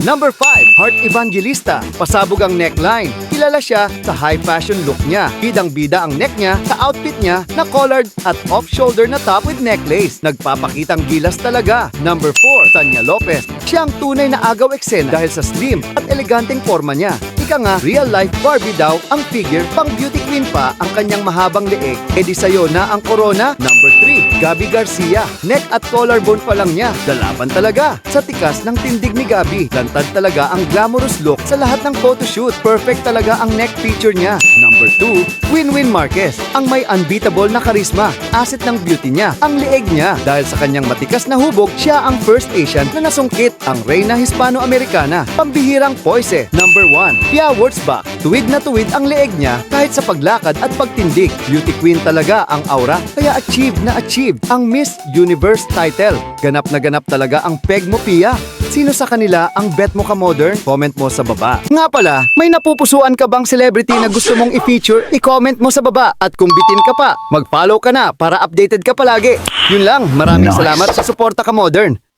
Number 5, Heart Evangelista. Pasabog ang neckline. Kilala siya sa high fashion look niya. Bidang-bida ang neck niya sa outfit niya na collared at off-shoulder na top with necklace. Nagpapakitang gilas talaga. Number 4, Tanya Lopez. Siya ang tunay na agaw eksena dahil sa slim at eleganteng forma niya. Ika nga, real-life Barbie daw ang figure, pang beauty queen pa ang kanyang mahabang leeg. E di sayo na ang corona. Number 3, Gabby Garcia. Neck at collarbone pa lang niya. Dalaban talaga. Sa tikas ng tindig ni Gabby, lantad talaga ang glamorous look sa lahat ng photoshoot. Perfect talaga ang neck feature niya. Number 2, Winwin Marquez. Ang may unbeatable na karisma. Asset ng beauty niya, ang leeg niya. Dahil sa kanyang matikas na hubog, siya ang first Asian na nasungkit ang Reyna Hispano-Americana. Pambihirang poise. Number 1, Pia Wurtzbach. Tuwid na tuwid ang leeg niya kahit sa paglakad at pagtindig. Beauty queen talaga ang aura, kaya achieve na achieve ang Miss Universe title. Ganap na ganap talaga ang peg mo, Pia. Sino sa kanila ang bet mo ka modern? Comment mo sa baba. Nga pala, may napupusuan ka bang celebrity na gusto mong i-feature? I-comment mo sa baba at kung bitin ka pa, mag-follow ka na para updated ka palagi. Yun lang, maraming salamat sa suporta ka modern.